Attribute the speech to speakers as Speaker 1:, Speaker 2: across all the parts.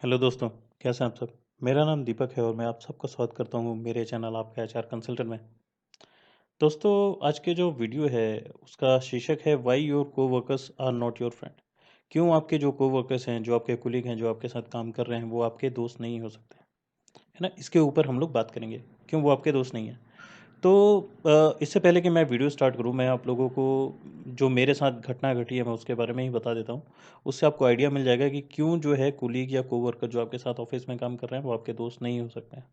Speaker 1: Hello दोस्तों, कैसे हैं आप सब? मेरा नाम दीपक है और मैं आप सबका स्वागत करता हूँ मेरे चैनल आपके एचआर कंसल्टेंट में। दोस्तों, आज के जो वीडियो है उसका शीर्षक है why your coworkers are not your friend. क्यों आपके जो कोवर्कर्स हैं, जो आपके कलीग हैं, जो आपके साथ काम कर रहे हैं, वो आपके दोस्त नहीं हो सकते, है ना? इसके ऊपर हम लोग बात करेंगे, क्यों वो आपके दोस्त नहीं हैं। तो इससे पहले कि मैं वीडियो स्टार्ट करूँ, मैं आप लोगों को जो मेरे साथ घटना घटी है, मैं उसके बारे में ही बता देता हूँ। उससे आपको आइडिया मिल जाएगा कि क्यों जो है कोलीग या कोवर्कर जो आपके साथ ऑफ़िस में काम कर रहे हैं, वो आपके दोस्त नहीं हो सकते हैं।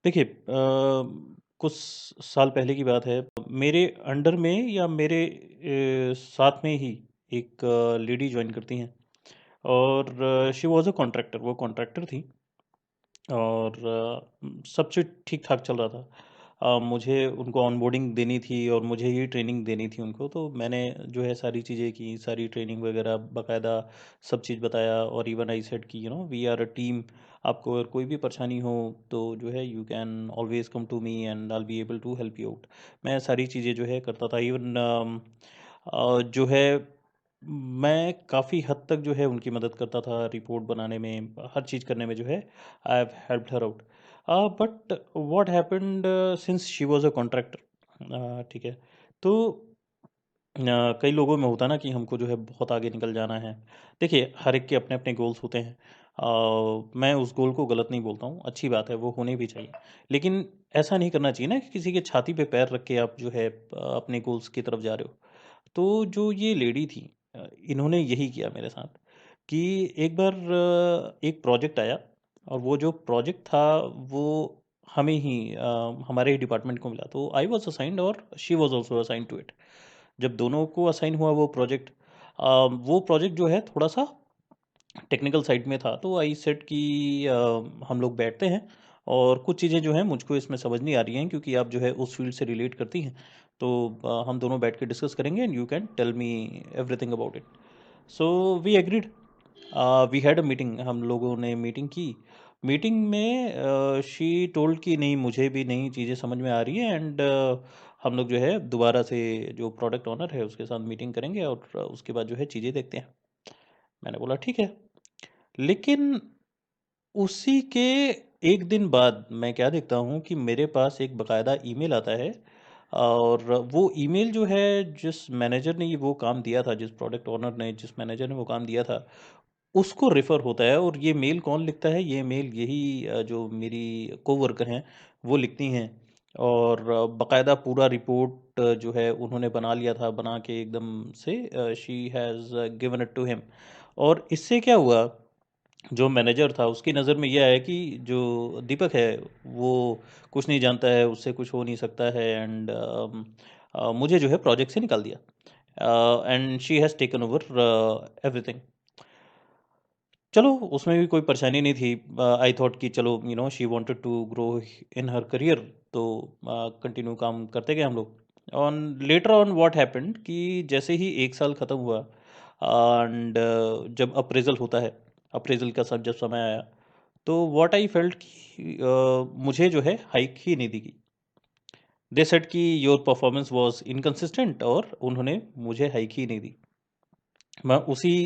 Speaker 1: देखिए कुछ साल पहले की बात है, मेरे अंडर में या मेरे साथ में ही एक लेडी जॉइन करती हैं और शी वाज़ अ कॉन्ट्रैक्टर, वो कॉन्ट्रैक्टर थी। और सब चीज़ ठीक-ठाक चल रहा था। मुझे उनको ऑनबोर्डिंग देनी थी और मुझे ही ट्रेनिंग देनी थी उनको, तो मैंने जो है सारी चीज़ें की, सारी ट्रेनिंग वगैरह बाकायदा सब चीज़ बताया और इवन आई सेड कि वी आर अ टीम। आपको अगर कोई भी परेशानी हो तो जो है you can always come to me and I will be able to help you out. मैं सारी चीज़ें जो है करता था। इवन जो है मैं काफ़ी हद तक जो है उनकी मदद करता था रिपोर्ट बनाने में, हर चीज़ करने में जो है I have helped her out. But what happened since she was a contractor, ठीक है। तो कई लोगों में होता है ना कि हमको जो है बहुत आगे निकल जाना है। देखिए, हर एक के अपने-अपने गोल्स होते हैं। मैं उस गोल को गलत नहीं बोलता हूँ, अच्छी बात है, वो होने भी चाहिए। लेकिन ऐसा नहीं करना चाहिए ना कि किसी के छाती पे पैर रख के आप जो है अपने गोल्स की तरफ जा रहे हो। तो जो ये लेडी थी, इन्होंने यही किया मेरे साथ कि एक बार एक प्रोजेक्ट आया और वो जो प्रोजेक्ट था वो हमें ही हमारे ही डिपार्टमेंट को मिला। तो आई वाज़ असाइन्ड और she was also assigned to it. जब दोनों को असाइन हुआ वो प्रोजेक्ट, वो प्रोजेक्ट जो है थोड़ा-सा टेक्निकल साइड में था। तो आई सेड कि हम लोग बैठते हैं और कुछ चीज़ें जो हैं मुझको इसमें समझ नहीं आ रही हैं क्योंकि आप जो है उस फील्ड से रिलेट करती हैं। तो हम दोनों बैठ के डिस्कस करेंगे and you can tell me everything about it. So we agreed. We had a meeting, हम लोगों ने मीटिंग की। मीटिंग में शी टोल्ड कि नहीं, मुझे भी नई चीज़ें समझ में आ रही हैं एंड हम लोग जो है दोबारा से जो प्रोडक्ट ओनर है उसके साथ मीटिंग करेंगे और उसके बाद जो है चीज़ें देखते हैं। मैंने बोला ठीक है। लेकिन उसी के 1 दिन बाद मैं क्या देखता हूँ कि मेरे पास एक बाकायदा ईमेल आता है और वो ईमेल जो है जिस मैनेजर ने ये वो काम दिया था, जिस प्रोडक्ट ओनर ने, जिस मैनेजर ने वो काम दिया था, उसको रेफ़र होता है। और ये मेल कौन लिखता है? ये मेल यही जो मेरी कोवर्कर हैं, वो लिखती हैं। और बाकायदा पूरा रिपोर्ट जो है उन्होंने बना लिया था, बना के एकदम से she has given it to him. और इससे क्या हुआ, जो मैनेजर था उसकी नज़र में ये आया कि जो दीपक है वो कुछ नहीं जानता है, उससे कुछ हो नहीं सकता है एंड मुझे जो है प्रोजेक्ट से निकाल दिया and she has taken over everything. चलो, उसमें भी कोई परेशानी नहीं थी। आई थॉट कि चलो she wanted to grow in her career, तो कंटिन्यू काम करते गए हम लोग। On later on what happened कि जैसे ही 1 साल खत्म हुआ एंड जब अप्रेज़ल होता है, अप्रेज़ल का सब जब समय आया, तो व्हाट आई फेल्ट कि मुझे जो है हाइक ही नहीं दी गई। दे सेड कि योर परफॉर्मेंस वाज़ इनकंसिस्टेंट और उन्होंने मुझे हाइक ही नहीं दी। मैं उसी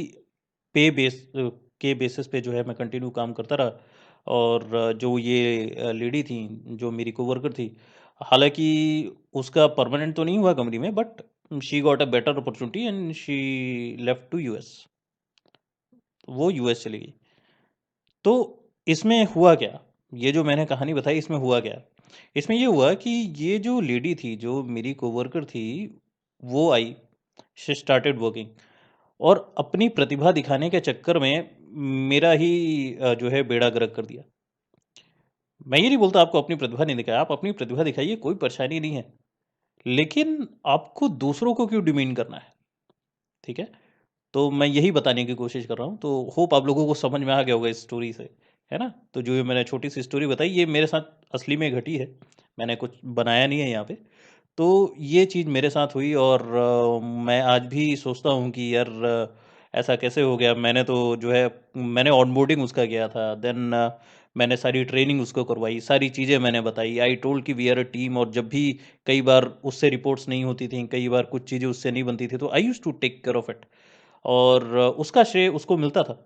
Speaker 1: पे बेस के बेसिस पे जो है मैं कंटिन्यू काम करता रहा। और जो ये लेडी थी, जो मेरी कोवर्कर थी, हालाँकि उसका परमानेंट तो नहीं हुआ कंपनी में, but she got a better opportunity and she left to US. वो यूएस चली गई। तो इसमें हुआ क्या? ये जो मैंने कहानी बताई, इसमें हुआ क्या? इसमें ये हुआ कि ये जो लेडी थी, जो मेरी कोवर्कर थी, वो आई, शी स्टार्टेड वर्किंग और अपनी प्रतिभा दिखाने के चक्कर में मेरा ही जो है बेड़ा गर्क कर दिया। मैं ये नहीं बोलता आपको अपनी प्रतिभा नहीं दिखाया, आप अपनी प्रतिभा दिखाइए, कोई परेशानी नहीं है। लेकिन आपको दूसरों को क्यों डिमीन करना है, ठीक है? तो मैं यही बताने की कोशिश कर रहा हूँ, तो होप आप लोगों को समझ में आ गया होगा इस स्टोरी से, है ना? तो जो ये मैंने छोटी-सी स्टोरी बताई, ये मेरे साथ असली में घटी है, मैंने कुछ बनाया नहीं है यहाँ पे। तो ये चीज़ मेरे साथ हुई और मैं आज भी सोचता हूँ कि यार ऐसा कैसे हो गया? मैंने तो जो है मैंने ऑनबोर्डिंग उसका किया था, देन मैंने सारी ट्रेनिंग उसको करवाई, सारी चीज़ें मैंने बताई। आई टोल्ड कि वी आर अ टीम। और जब भी कई बार उससे रिपोर्ट्स नहीं होती थी, कई बार कुछ चीज़ें उससे नहीं बनती थी, तो I used to take care of it और उसका श्रेय उसको मिलता था।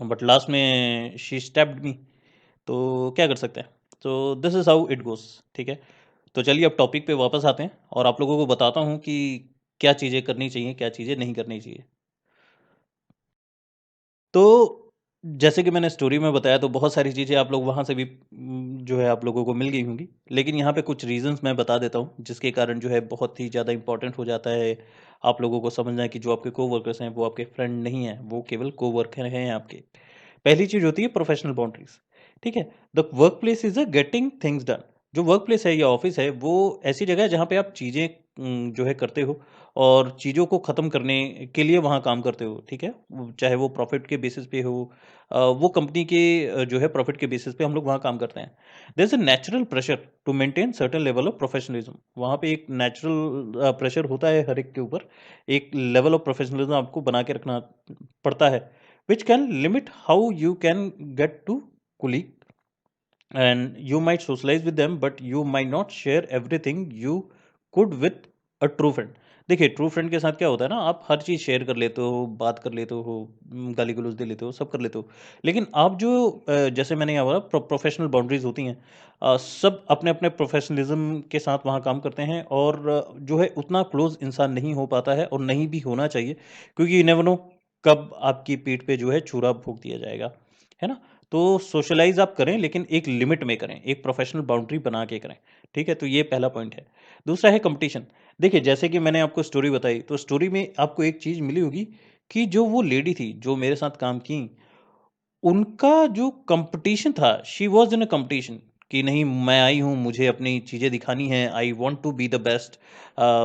Speaker 1: बट लास्ट में शी स्टैप्ड मी। तो क्या कर सकते हैं? तो this is how it goes, ठीक है? तो चलिए अब टॉपिक पे वापस आते हैं और आप लोगों को बताता हूँ कि क्या चीज़ें करनी चाहिए, क्या चीज़ें नहीं करनी चाहिए। तो जैसे कि मैंने स्टोरी में बताया तो बहुत सारी चीज़ें आप लोग वहाँ से भी जो है आप लोगों को मिल गई होंगी। लेकिन यहाँ पे कुछ रीज़न्स मैं बता देता हूँ, जिसके कारण जो है बहुत ही ज़्यादा इम्पोर्टेंट हो जाता है आप लोगों को समझना कि जो आपके कोवर्कर्स हैं, वो आपके फ्रेंड नहीं हैं, वो केवल कोवर्कर हैं आपके। पहली चीज़ होती है प्रोफेशनल बाउंड्रीज़, ठीक है? The work place is a getting things done. जो वर्क प्लेस है या ऑफ़िस है, वो ऐसी जगह है जहाँ पे आप चीज़ें जो है करते हो और चीज़ों को ख़त्म करने के लिए वहाँ काम करते हो, ठीक है? वो चाहे वो प्रॉफ़िट के बेसिस पे हो वो कंपनी के जो है प्रॉफ़िट के बेसिस पे हम लोग वहाँ काम करते हैं। There is a natural pressure to maintain certain level of professionalism. वहाँ पे एक नेचुरल प्रेशर होता है हर एक के ऊपर, एक लेवल ऑफ प्रोफेशनलिज़्म आपको बना के रखना पड़ता है, which can limit how you can get to colleague and you might socialize with them but you might not share everything you could with a true friend। देखिए ट्रू फ्रेंड के साथ क्या होता है ना, आप हर चीज़ शेयर कर लेते हो, बात कर लेते हो, गाली गलौज दे लेते हो, सब कर लेते हो। लेकिन आप जो जैसे मैंने यहाँ बोला प्रोफेशनल बाउंड्रीज होती हैं, सब अपने अपने प्रोफेशनलिज्म के साथ वहाँ काम करते हैं और जो है उतना क्लोज इंसान नहीं हो पाता है और नहीं भी होना चाहिए, क्योंकि यू नेवर नो कब आपकी पीठ पे जो है छुरा भोंक दिया जाएगा, है ना? तो सोशलाइज़ आप करें लेकिन एक लिमिट में करें, एक प्रोफ़ेशनल बाउंड्री बना के करें, ठीक है? तो ये पहला पॉइंट है। दूसरा है कॉम्पिटिशन। देखिए जैसे कि मैंने आपको स्टोरी बताई, तो स्टोरी में आपको एक चीज़ मिली होगी कि जो वो लेडी थी, जो मेरे साथ काम की, उनका जो कॉम्पिटिशन था, she was in a competition कि नहीं मैं आई हूँ, मुझे अपनी चीज़ें दिखानी है, I want to be the best,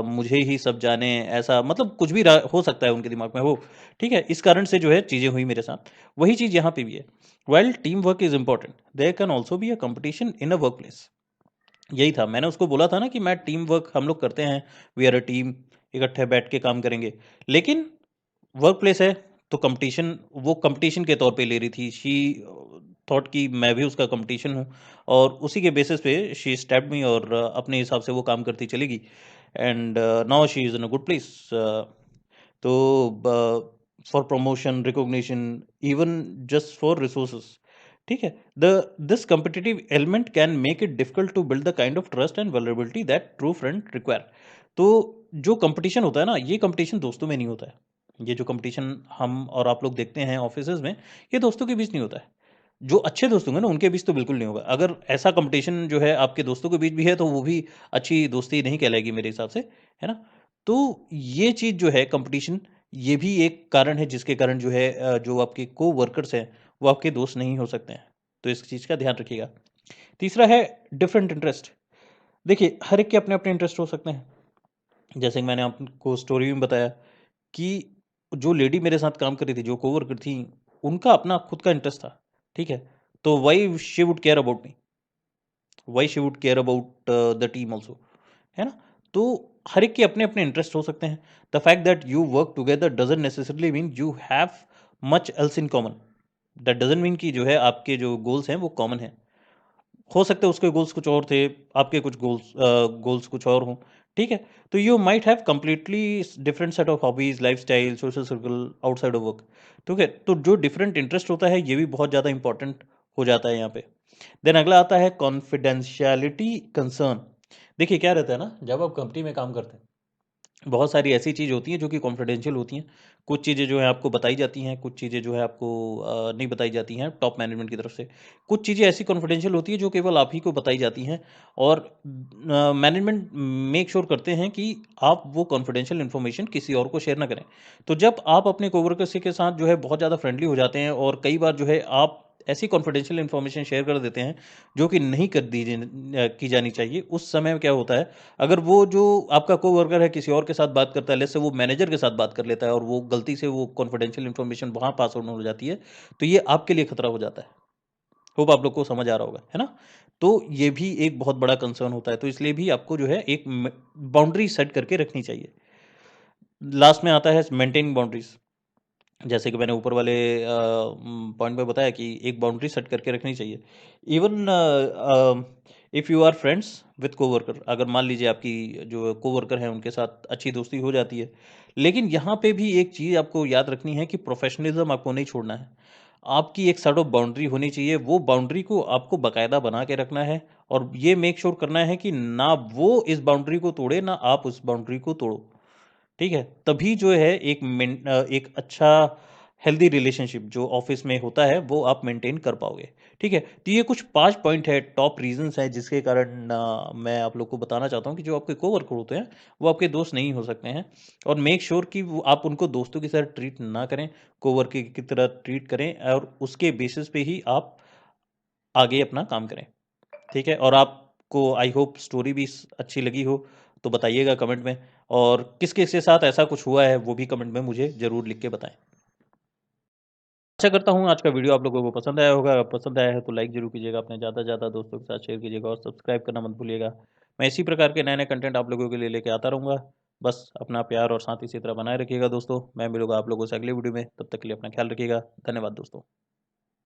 Speaker 1: मुझे ही सब जाने, ऐसा मतलब कुछ भी हो सकता है उनके दिमाग में वो, ठीक है? इस कारण से जो है चीज़ें हुई मेरे साथ। वही चीज़ यहाँ पे भी है। While team work is important, there can also be a competition in a workplace. यही था, मैंने उसको बोला था ना कि मैं टीम वर्क हम लोग करते हैं, वी आर अ टीम, इकट्ठे बैठ के काम करेंगे। लेकिन वर्क प्लेस है, तो कॉम्पिटिशन वो कॉम्पिटिशन के तौर पे ले रही थी। शी थॉट कि मैं भी उसका कॉम्पिटिशन हूँ और उसी के बेसिस पे शी स्टेप्ड मी और अपने हिसाब से वो काम करती चली गई and now she is in a good place. तो for promotion, recognition, even just for resources, ठीक है? This competitive element can make it difficult to build the kind of trust and vulnerability that true friend require. तो जो competition होता है ना, ये competition दोस्तों में नहीं होता है। ये जो कॉम्पिटिशन हम और आप लोग देखते हैं ऑफिसेज़ में, ये दोस्तों के बीच नहीं होता है। जो अच्छे दोस्त होंगे ना, उनके बीच तो बिल्कुल नहीं होगा। अगर ऐसा कॉम्पिटिशन जो है आपके दोस्तों के बीच भी है, तो वो भी अच्छी दोस्ती नहीं कहलाएगी मेरे हिसाब से, है ना? तो ये चीज़ जो है कॉम्पिटिशन, ये भी एक कारण है जिसके कारण जो है जो आपके कोवर्कर्स हैं, वो आपके दोस्त नहीं हो सकते हैं। तो इस चीज़ का ध्यान रखिएगा। तीसरा है डिफरेंट इंटरेस्ट। देखिए, हर एक के अपने-अपने इंटरेस्ट हो सकते हैं। जैसे कि मैंने आपको स्टोरी में बताया कि जो लेडी मेरे साथ काम कर रही थी, जो कोवर्कर थी, उनका अपना खुद का इंटरेस्ट था, ठीक है? तो why she would care about me? Why she would care about the team also, है ना? तो हर एक के अपने-अपने इंटरेस्ट हो सकते हैं। The fact that you work together doesn't necessarily mean you have much else in common. That doesn't mean कि जो है आपके जो गोल्स हैं वो कॉमन हैं। हो सकता है उसके गोल्स कुछ और थे, आपके कुछ गोल्स कुछ और हों, ठीक है? तो you might have completely different set of hobbies, lifestyle, social circle outside of work, ठीक है? तो जो डिफरेंट इंटरेस्ट होता है, ये भी बहुत ज़्यादा इम्पोर्टेंट हो जाता है यहाँ पे। देन अगला आता है कॉन्फिडेंशियलिटी कंसर्न। देखिए क्या रहता है ना, जब आप कंपनी में काम करते हैं, बहुत सारी ऐसी चीज़ होती हैं जो कि कॉन्फिडेंशियल होती हैं। कुछ चीज़ें जो है आपको बताई जाती हैं, कुछ चीज़ें जो है आपको नहीं बताई जाती हैं टॉप मैनेजमेंट की तरफ से। कुछ चीज़ें ऐसी कॉन्फिडेंशियल होती हैं जो केवल आप ही को बताई जाती हैं और मैनेजमेंट मेक श्योर करते हैं कि आप वो कॉन्फिडेंशियल इन्फॉर्मेशन किसी और को शेयर ना करें। तो जब आप अपने कोवर्कर्स के साथ जो है बहुत ज़्यादा फ्रेंडली हो जाते हैं और कई बार जो है आप ऐसी कॉन्फिडेंशियल इन्फॉर्मेशन शेयर कर देते हैं जो कि नहीं कर दी की जानी चाहिए, उस समय क्या होता है, अगर वो जो आपका कोवर्कर है किसी और के साथ बात करता है, लेट्स से वो मैनेजर के साथ बात कर लेता है और वो गलती से वो कॉन्फिडेंशियल इन्फॉर्मेशन वहाँ पास ऑन हो जाती है, तो ये आपके लिए खतरा हो जाता है। होप आप लोग को समझ आ रहा होगा, है ना? तो ये भी एक बहुत बड़ा कंसर्न होता है, तो इसलिए भी आपको जो है एक बाउंड्री सेट करके रखनी चाहिए। लास्ट में आता है मेंटेनिंग बाउंड्रीज। जैसे कि मैंने ऊपर वाले पॉइंट में बताया कि एक बाउंड्री सेट करके रखनी चाहिए। Even if you are friends with coworker, अगर मान लीजिए आपकी जो कोवर्कर हैं उनके साथ अच्छी दोस्ती हो जाती है, लेकिन यहाँ पे भी एक चीज़ आपको याद रखनी है कि प्रोफेशनलिज्म आपको नहीं छोड़ना है। आपकी एक सेट ऑफ बाउंड्री होनी चाहिए, वो बाउंड्री को आपको बाकायदा बना के रखना है और ये मेक श्योर करना है कि ना वो इस बाउंड्री को तोड़े, ना आप उस बाउंड्री को तोड़ो। ठीक है? तभी जो है एक अच्छा हेल्दी रिलेशनशिप जो ऑफ़िस में होता है, वो आप मेंटेन कर पाओगे। ठीक है? तो ये कुछ 5 पॉइंट है, टॉप रीज़न्स हैं जिसके कारण मैं आप लोग को बताना चाहता हूँ कि जो आपके कोवर्कर होते हैं, वो आपके दोस्त नहीं हो सकते हैं और मेक श्योर कि वो आप उनको दोस्तों की तरह ट्रीट ना करें, कोवर्कर की तरह ट्रीट करें और उसके बेसिस पे ही आप आगे अपना काम करें। ठीक है? और आपको आई होप स्टोरी भी स अच्छी लगी हो, तो बताइएगा कमेंट में और किस-किस के साथ ऐसा कुछ हुआ है, वो भी कमेंट में मुझे ज़रूर लिख के बताएँ। आशा करता हूँ आज का वीडियो आप लोगों को पसंद आया होगा, अगर पसंद आया है तो लाइक ज़रूर कीजिएगा, अपने ज़्यादा से ज़्यादा दोस्तों के साथ शेयर कीजिएगा और सब्सक्राइब करना मत भूलिएगा। मैं इसी प्रकार के नए-नए कंटेंट आप लोगों के लिए लेके आता रहूँगा। बस अपना प्यार और साथ इसी तरह बनाए रखिएगा दोस्तों। मैं मिलूँगा आप लोगों से अगली वीडियो में, तब तक के लिए अपना ख्याल रखिएगा। धन्यवाद दोस्तों।